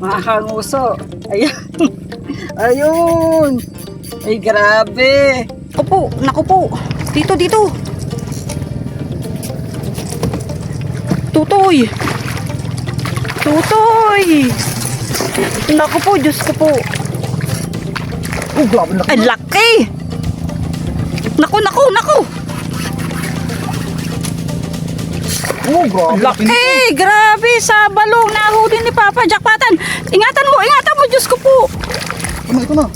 Mga kanguso. Ayan. Ayun. Ay, grabe. Naku po, naku po. Dito, dito. Tutoy. Tutoy. Naku po, Diyos ko po. Oh, grabe na. Ay, laki. Naku, naku, naku. Oh, grabe. Laki, grabe. Sa balong nahuli ni Papa Jackpatan. Ingatan mo, Diyos ko po. Ito na.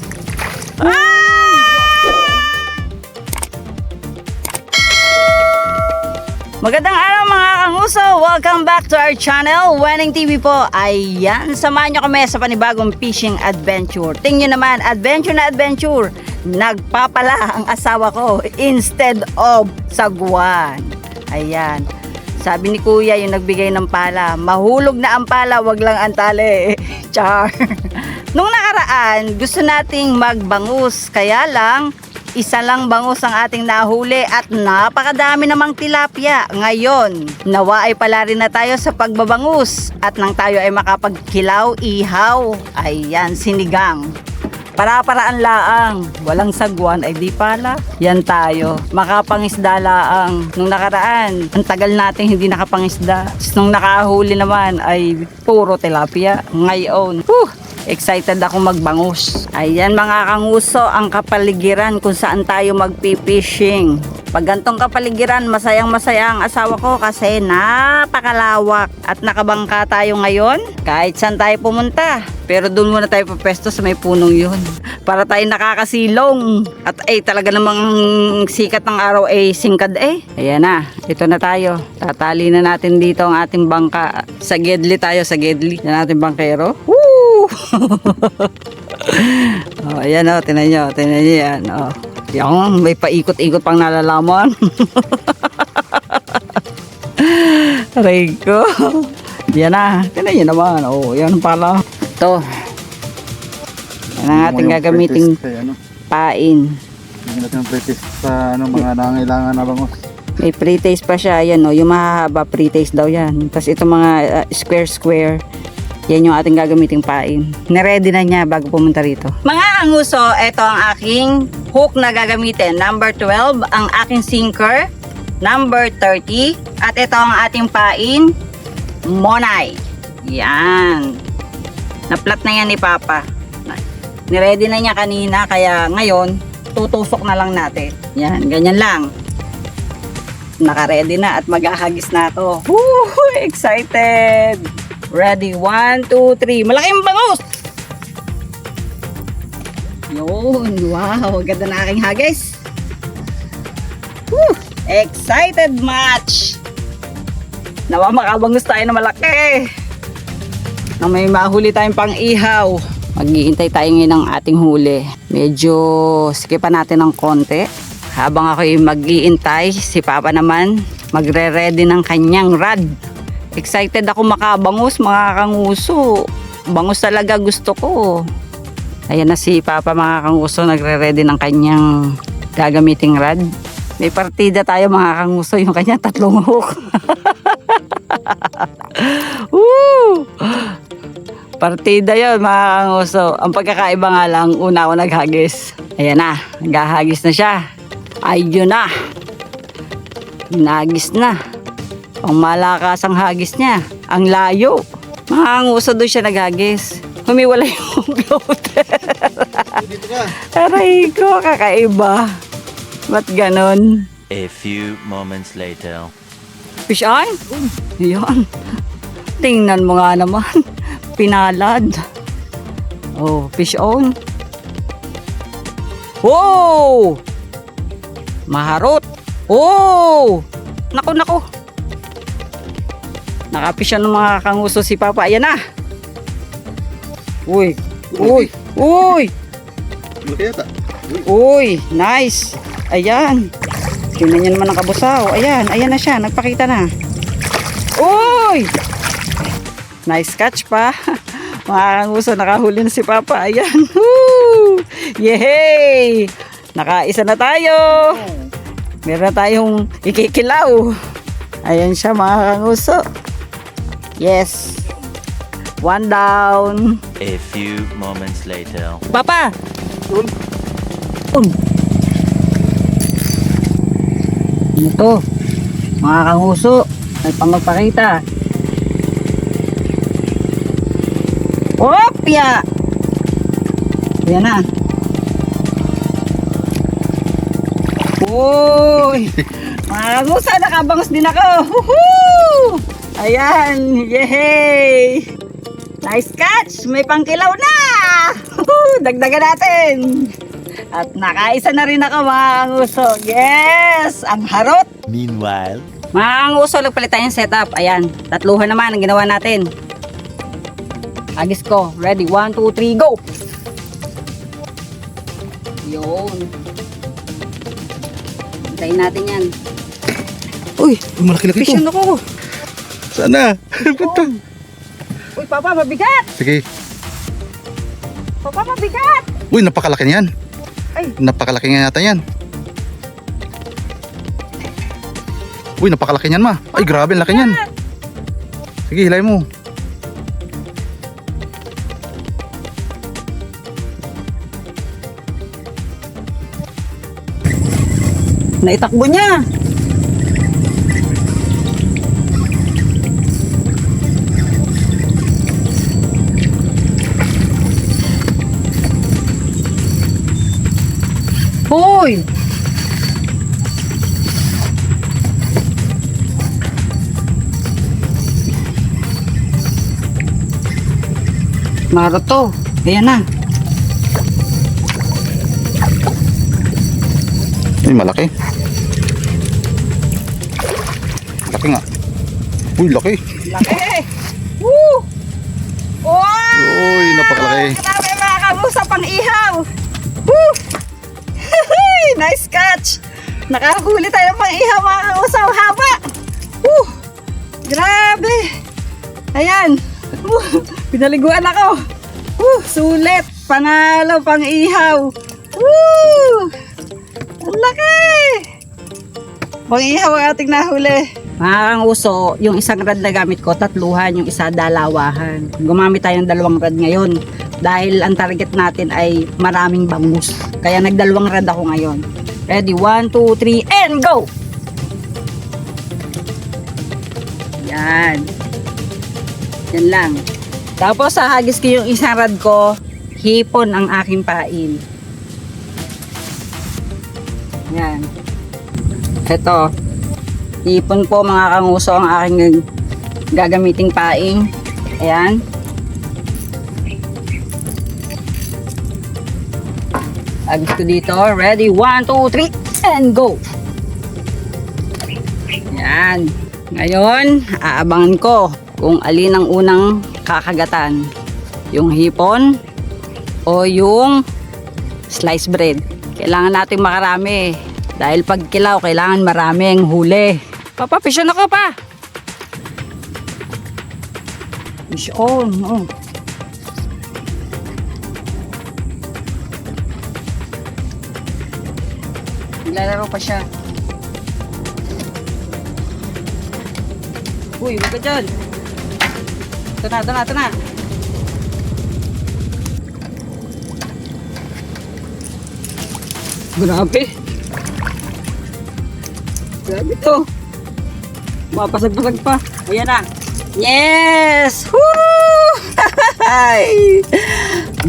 Magandang araw mga kanguso! Welcome back to our channel, Wenning TV po. Ayan, samahan nyo kami sa panibagong fishing adventure. Tingnan naman, adventure na adventure. Nagpapala ang asawa ko instead of sagwan. Ayan, sabi ni Kuya yung nagbigay ng pala, mahulog na ang pala, wag lang ang tali. Char. Nung nakaraan, gusto nating magbangus, kaya lang isa lang bangus ang ating nahuli at napakadami namang tilapia. Ngayon, nawa ay pala rin na tayo sa pagbabangus at nang tayo ay makapagkilaw, ihaw. Ayan, sinigang. Para-paraan laang, walang sagwan ay di pala. Yan tayo, makapangisda laang. Nung nakaraan, ang tagal natin hindi nakapangisda. Nung nakahuli naman ay puro tilapia. Ngayon, excited ako magbangus. Ayan mga kanguso, ang kapaligiran kung saan tayo magpipishing. Pag gantong kapaligiran, masayang masaya ang asawa ko kasi napakalawak at nakabangka tayo ngayon. Kahit saan tayo pumunta. Pero doon muna tayo papesto sa may punong yun. Para tayo nakakasilong. At talaga namang sikat ng araw singkad Ayan na, ito na tayo. Tatali na natin dito ang ating bangka. Sa Gedli tayo, sa Gedli. Yan ating bangkero. Woo! Ayan tinan nyo yan. Yung may paikot-ikot pang nalalaman. Aray ko. Yan na, tinan nyo naman. Yan pala. Ito. Yan ang ating gagamiting pain. Hindi natin pre-taste sa mga nangailangan na bangus. May pre-taste pa siya. Yan yung mahahaba pre-taste daw yan. Tapos itong mga square. Yan yung ating gagamiting pain. Niready na niya bago pumunta rito. Mga kanguso, ito ang aking hook na gagamitin. Number 12, ang aking sinker. Number 30. At ito ang ating pain. Monay. Yan. Na-flat na yan ni Papa. Niready na niya kanina. Kaya ngayon, tutusok na lang natin. Yan, ganyan lang. Naka-ready na at maghahagis na ako. Woo! Excited! Ready, 1, 2, 3. Malaking bangus! Yun, wow, ganda na aking hagis. Woo! Excited much! Nawa makabangus tayo na malaki. Na may mahuli tayong pang ihaw. Maghihintay tayo ngayon ng ating huli. Medyo skipan natin ng konti. Habang ako mag-iintay, si Papa naman magre-ready ng kanyang rod. Excited ako makabangus mga kanguso. Bangus talaga gusto ko. Ayan na si Papa mga kanguso, nagre-ready ng kanyang gagamiting rod. May partida tayo mga kanguso, yung kanya 3 hook. Woo! Partida yun mga kanguso. Ang pagkakaiba nga lang, una ako naghagis. Ayan na, naghahagis na siya. Ayun na. Nagis na. Ang malakas ang hagis niya. Ang layo. Mahanguso doon siya naghagis. Humiwalay yung floater. Aray ko, kakaiba. Ba't ganon? A few moments later. Fish on? Yan. Tingnan mo nga naman. Pinalad. Fish on. Wow! Maharot. Naku. Nakapish ng mga kanguso si Papa. Ayan na. Uy. Uy, nice. Ayan. Tingnan niyo naman ang kabusaw. Ayan na siya. Nagpakita na. Uy! Nice catch pa. Mga kanguso, nakahuli na si Papa. Ayan. Woo! Yehey! Nakaisa na tayo. Meron na tayong ikikilaw. Ayan siya mga kanguso. Yes. One down. A few moments later. Papa! Yun. Ano to? Mga kanguso, may pamagpakita. Opya! Yan na. Uy! Mga kanguso, nakabangos din ako. Woohoo! Ayan! Yay! Nice catch! May pangkilaw na! Woohoo! Dagdagan natin! At nakaisa na rin ako mga kanguso. Yes! Ang harot! Meanwhile, Mga kanguso, nagpalit tayong setup. Ayan, tatluhan naman ang ginawa natin. Agis ko. Ready? 1, 2, 3, go! Yun. Hintayin natin yan. Uy, malaki-laki Vision ako. Sana. Uy, Papa, mabigat! Sige. Papa, mabigat! Uy, napakalaki niyan. Ay. Napakalaki nga yata yan. Uy, napakalaki niyan, ma. Ay, grabe, ang laki niyan. Sige, hilay mo. Naitakbo niya. Hoy! Maro to. Ayan na. Uy, malaki. Laki nga. Uy, laki. Laki! Woo! Wow! Uy, napakalaki. Grabe mga kamusa, pang ihaw! Woo! Nice catch! Nakahuli tayo ng pang ihaw mga kamusa, ang haba! Woo! Grabe! Ayan! Woo! Pinaliguan ako! Woo! Sulit! Panalo pang ihaw! Woo! Ang laki! Pang ihaw ang ating nahuli. Mga kanguso, yung isang rad na gamit ko, tatluhan, yung isa dalawahan. Gumamit tayo ng 2 rad ngayon dahil ang target natin ay maraming bangus. Kaya nagdalawang rad ako ngayon. Ready? 1, 2, 3, and go! Yan. Yan lang. Tapos hahagis ko yung isang rad ko, hipon ang aking pain. Yan. Ito. Hipon po mga kanguso ang aking gagamiting paing. Ayan. Agis ko dito. Ready? 1, 2, 3, and go! Ayan. Ngayon, aabangan ko kung alin ang unang kakagatan. Yung hipon o yung sliced bread. Kailangan natin makarami. Dahil pag kilaw, kailangan maraming huli. Papa, fish on ako pa. Fish on. Oh. Naglalaro pa siya. Uy, huwag ka dyan. Ito na, ito na, ito na. Grabe. Grabe to. Mapasag-pasag pa. Ayan na. Yes! Woo!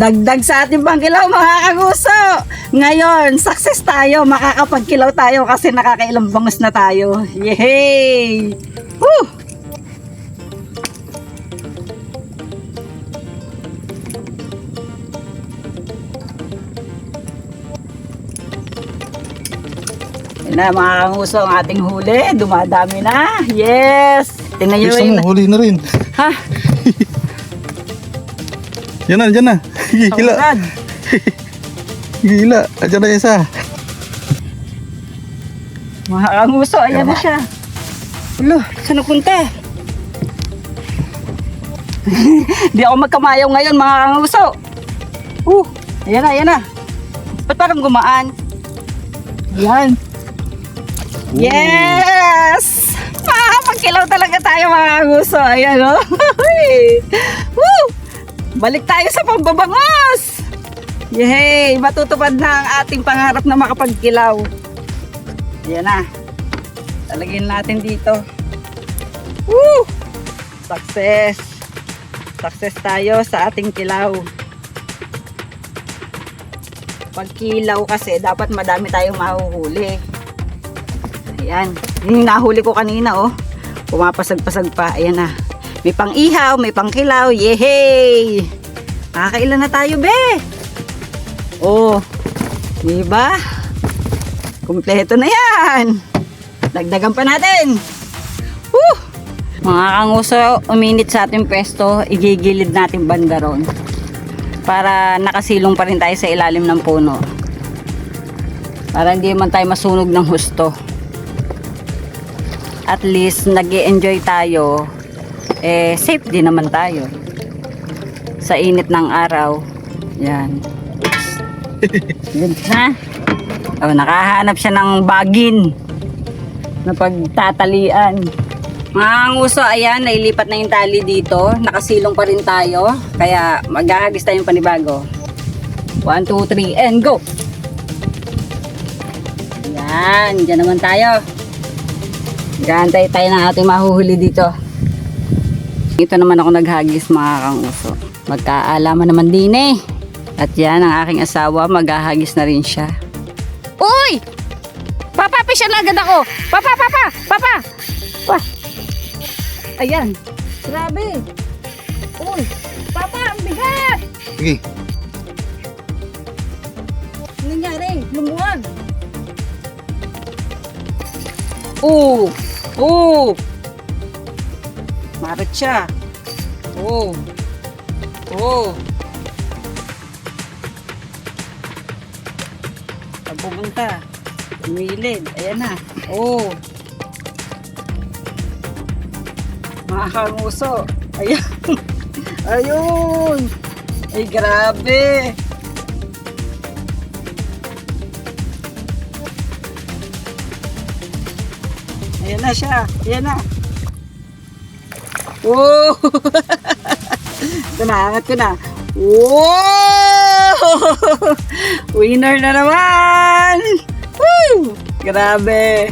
Dagdag sa ating pangkilaw mga kaguso. Ngayon, success tayo. Makakapagkilaw tayo kasi nakakailang bangus na tayo. Yay! Woo! Yan na mga kanguso ang ating huli. Dumadami na. Yes! Tingnan nyo Gusto yun. mo, huli na rin. Ha? Yan na, dyan na. Gila. Saurad. Gila. Dyan na isa. Mga kanguso, ayan na siya. Ulo, saan napunta? Di ako magkamayaw ngayon mga kanguso. Ayan na, ayan na. Ba't parang gumaan? Ayan. Yes! Makakapagkilaw talaga tayo mga kaguso. Ayan o. Woo! Balik tayo sa pambabangos. Yay! Matutupad na ang ating pangarap na makapagkilaw. Ayan na. Talagyan natin dito. Woo! Success! Success tayo sa ating kilaw. Pagkilaw kasi dapat madami tayong mahuhuli. Ayan. Yung nahuli ko kanina oh. Pumapasag-pasag pa. Ayan na. May pang-ihaw, may pang-kilaw. Yehey! Nakakailan na tayo, be! Oh. Diba? Kumpleto na yan. Dagdagan pa natin. Woo! Mga kanguso, uminit sa ating pwesto. Igigilid natin banda ron. Para nakasilong pa rin tayo sa ilalim ng puno. Para hindi man tayo masunog ng husto. At least nag-i-enjoy tayo, safe din naman tayo sa init ng araw. Yan. Good na. Oh, nakahanap siya ng bagin na pagtatalian. Mga nguso, ayan, nailipat na yung tali dito. Nakasilong pa rin tayo. Kaya maghahagis tayong panibago. 1, 2, 3, and go! Yan, dyan naman tayo. Gantay tayo ng ating mahuhuli dito. Ito naman ako naghagis mga kanguso. Magkaalaman naman din eh. At yan ang aking asawa, maghahagis na rin siya. Uy! Papapisyan agad ako! Papa! Pa! Ayan. Grabe. Uy! Papa, ang bigat! Sige. Ano nangyari? Lumuwag. Oo! Marit siya. Oo! Pag pumunta, umilid. Ayan na. Oo! Mga kanguso. Ayan. Ayun! Ay, grabe! Ayan na siya. Ayan na. Oh! Ito na, angat ko na. Wow! Winner na naman! Woo! Grabe!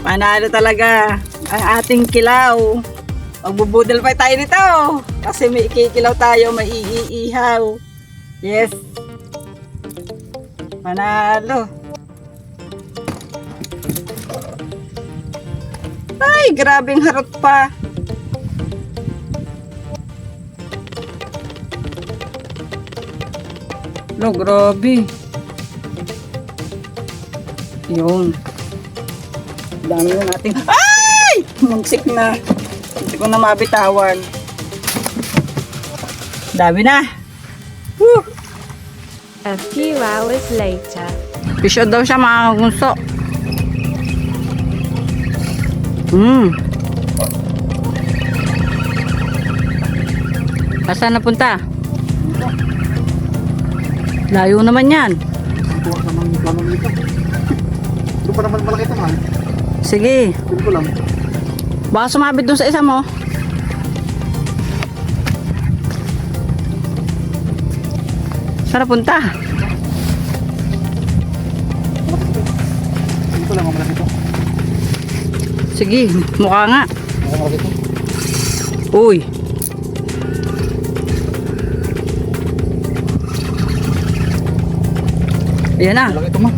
Panalo talaga ang ating kilaw. Magbubudol pa tayo nito. Kasi may ikikilaw tayo, may iihaw. Yes! Panalo! Ay, grabing harot pa. Lo, grabe. Yun. Dami na natin. Ay! Magsik na. Hindi ko na mabitawan. Dami na. Woo! A few hours later. Pisyo daw siya mga kunso. Saan napunta? Layo naman yan. Ito naman yung plano nito. Ito pa naman malaki ito man. Sige. Ito ko lang. Baka sumabit dun sa isa mo. Saan napunta? Ito lang ang malaki ito. Sige, mukha nga. Ito malaki ito. Uy. Ayan na. Malaki ito man.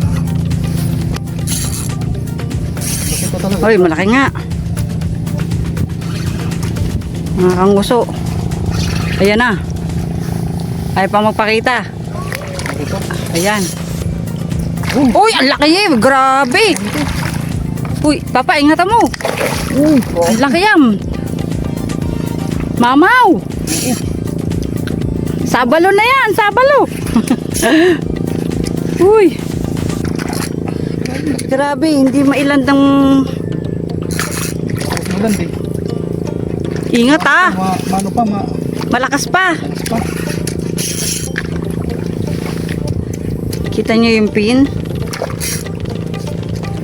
Malaki ito talaga. Uy, malaki nga. Mga kanguso. Ayan na. Ay pa magpakita. Ito. Ayan. Uy, ang laki eh. Grabe. Uy, papa, ingatan mo. Ang laki yan. Mamaw. Sabalo na yan, sabalo. Uy. Grabe, hindi mailandang. Mulan din. Ingat ah. Mano pa, Malakas pa. malakas pa. Kita nyo yung pin?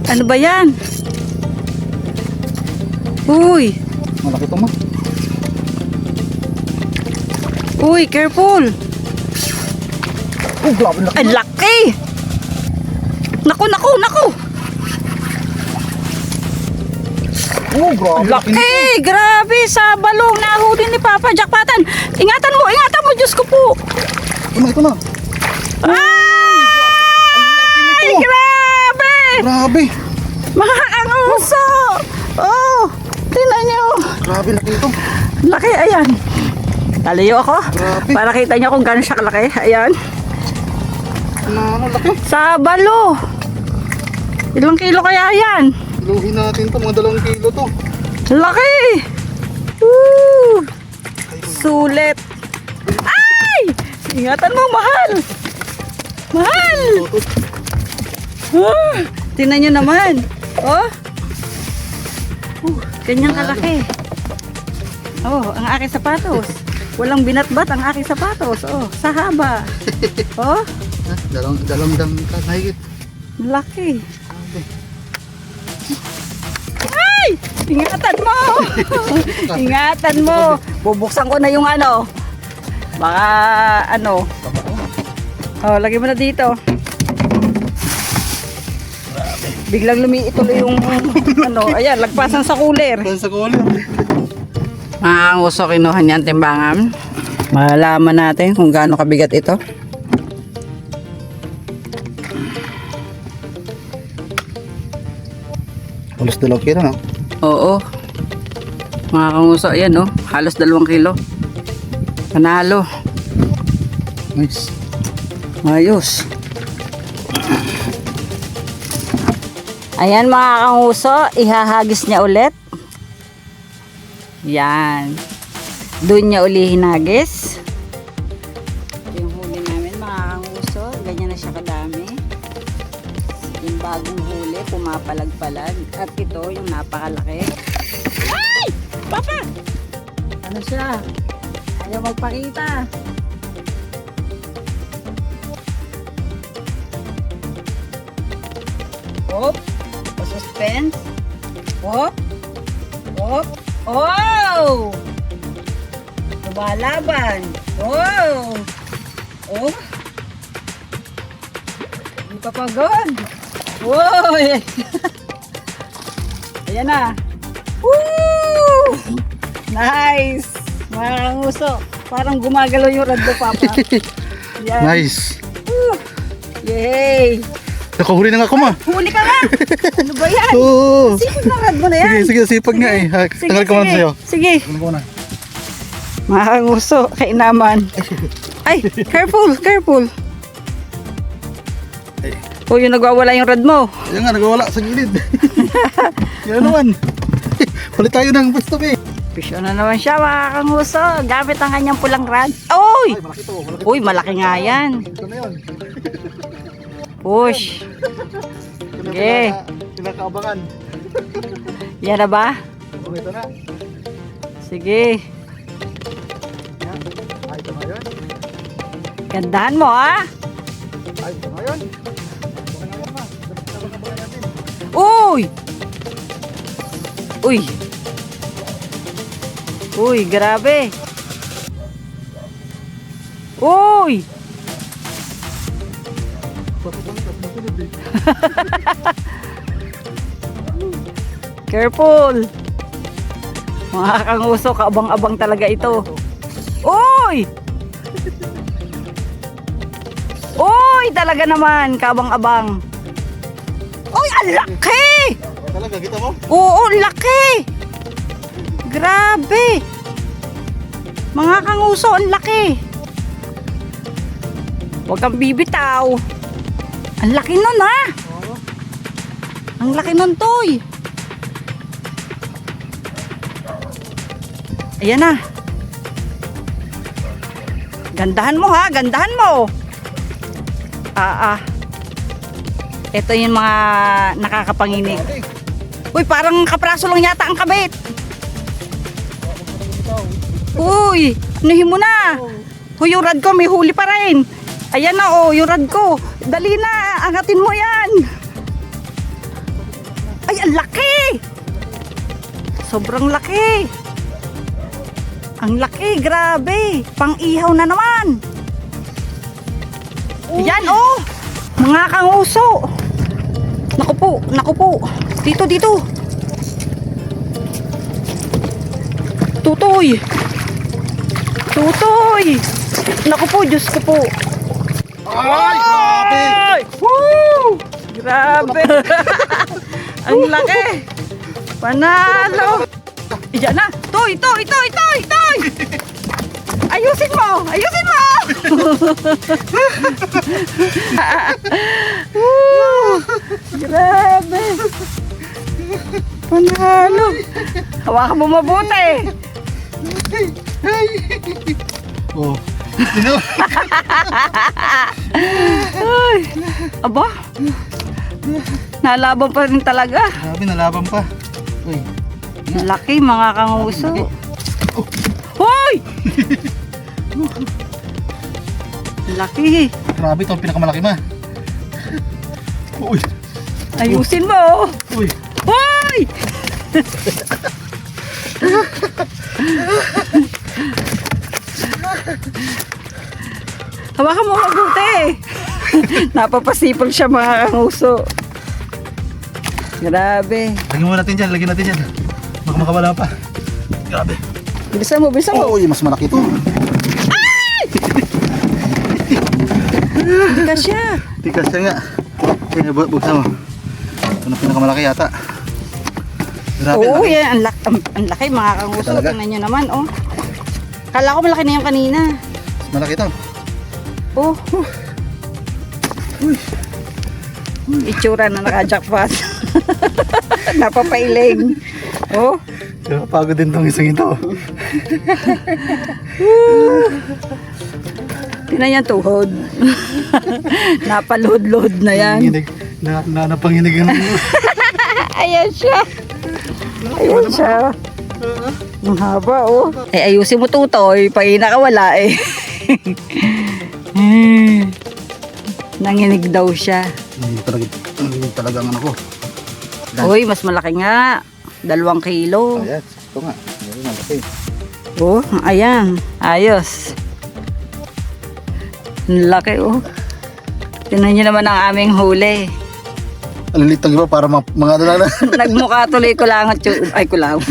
Ano ba yan? Uy! Malaki to, ma. Uy, careful! Oh, grabe laki. Ay, laki! Naku! Oh, grabe Laki! Grabe! Sa balong nahuli ni Papa Jackpatan! Ingatan mo! Diyos ko po! Ito na. Ay! Grabe! Grabe. Mga kanguso! Oh! Tingnan nyo! Grabe laki ito. Laki, ayan. Taliyo ako. Grabe. Para kita nyo kung gano'n siya kalaki. Ayan. Laki. Sa balo. Ilang kilo kaya yan? Iluhin natin to, mga 2 kilo to. Laki! Woo! Sulit. Ay! Ingatan mo, mahal! Mahal! Oh, tingnan nyo naman. Oh. Ganyan kalaki. Oh, ang aking sapatos. Walang binatbat ang aking sapatos. Oh, sa haba. Oh, Dalawang dangkal na higit. laki. Ay! Ingatan mo! Ingatan mo! Bubuksan ko na yung ano. Baka ano. Oh, lagay mo na dito. Biglang lumiit tuloy yung ano. Ayan, lagpasan sa cooler. Saan sa kulo? Mga uso, kinuha niyan timbangan. Malalaman natin kung gaano kabigat ito. Halos 2 kilo, no? Oo. Mga kanguso, ayan oh. Halos 2 kilo. Panalo. Nice. Ayos. Ayan mga kanguso, ihahagis niya ulit. Yan. Doon niya uli hinagis. Ito yung huli namin mga kanguso. Ganyan na siya kadami. Yung bagong huli, pumapalag-palag. At ito, yung napakalaki. Ay! Papa! Ano siya? Ayaw magpakita. Hop! Suspense. Hop! Hop! Oh! Lumalaban. Oh! Oh! Hindi pa pagod. Wow! Ayan na. Woo! Nice! Mga kanguso. Parang gumagalaw yung rad mo, Papa. Yan. Nice. Woo! Yay! Nakahuli na nga ako, ma. Huli ka nga! Ano ba yan? Oo. Sipag na rad mo na yan. Sige, sipag nga eh. Tagal ko man sa'yo. Sige. Tagal ko na. Mga kanguso, kainaman. Ay, careful. O, yung nagwawala yung rad mo. Yan nga, nagawala sa gilid. Yan naman. Ulit tayo ng pwesto eh. Fish on na naman siya mga kanguso. Gamit ang kanyang pulang rad. Uy! Ay, malaki to. Malaki. Uy, malaki nga yan. Ito na yun. Push. Ito na Sige. pinakaabangan. Yan na ba? Oh, ito na. Sige. Yan. Ay, ito na yun. Gandahan mo ha. Ay, ito na yun. Abangan natin, ma. Abangan natin. Uy! Uy! Uy, grabe. Uy! Careful! Mga kanguso, kaabang-abang talaga ito. Uy! Uy! Talaga naman, kaabang-abang. Uy, ang laki! Talaga, kita mo? Oo, laki! Grabe! Mga kanguso, ang laki! Huwag kang bibitaw. Ang laki nun ha! Ang laki nun, Toy! Ayan na. Gandahan mo ha, gandahan mo. Ito yung mga nakakapanginig. Uy, parang kapraso lang yata ang kabit. Uy, anuhin mo na. Uy, yung rad ko, may huli pa rin. Ayan na, oh, yung rad ko. Dali na, angatin mo yan. Ay, ang laki. Sobrang laki. Ang laki, grabe. Pang-ihaw na naman. Ayan, oh. Mga kanguso. Naku po. Dito. Tutoy. Naku po, Diyos ko po. Ay, grabe! Ay! Woo! Grabe. Ang laki. Panalo. Iyan na. Toy. Ayusin mo. Woo! Grabe. Panalo. Hawakan mo mabuti. Oh. Sino? Ay. Aba. Nalaban pa rin talaga. Grabe, nalaban pa. Uy. Laki mga kanguso. Hoy! Laki. Grabe, ito ang pinakamalaki ma. Uy. Ayusin mo. Uy. Hoy! Hawakan mo mabuti. Napapasipag siya mga kanguso. Grabe. Lagyan natin dyan. Baka makawala pa. Grabe. Bilisan mo. Uy, mas malaki ito. Hindi ka siya. Tikas siya nga. Okay, buksan mo. Ito na pinakamalaki yata. Grabe, Oo, laki. yan. Ang laki mga kanguso. Talaga? Tingnan nyo naman, oh. Kala ko malaki na yung kanina. Mas malaki ito. Oh. Itsura na naka-jackpot. Napapailing. Oh. Pagod din tong isang ito. Tingnan yan tuhod. Napalod-lod na yan. Napanginig ng Ayan siya. Ang haba, oh. Eh, ayusin mo tutoy. Nakawala eh. Nanginig daw siya. Hindi talaga ang ano ko. Uy, mas malaki nga. 2 kilo. Ayan, ito nga. Ayan, malaki. Oh, ayan. Ayos. Ang laki, oh. Tingnan nyo naman ang aming huli. Ang liit ng iba para mga ano na. Nagmukha tuloy kulangot yung... Ay, kulang.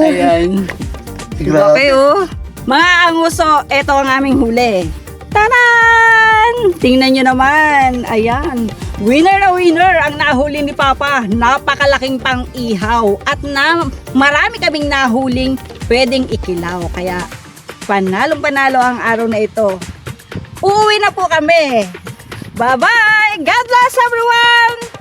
Ayan. Grabe. Okay, oh. Mga anguso, ito ang aming huli. Tanan! Tingnan nyo naman. Ayan. Winner na winner ang nahuli ni Papa. Napakalaking pang-ihaw. At marami kaming nahuling pwedeng ikilaw. Kaya panalong-panalo ang araw na ito. Uuwi na po kami. Bye-bye! God bless everyone!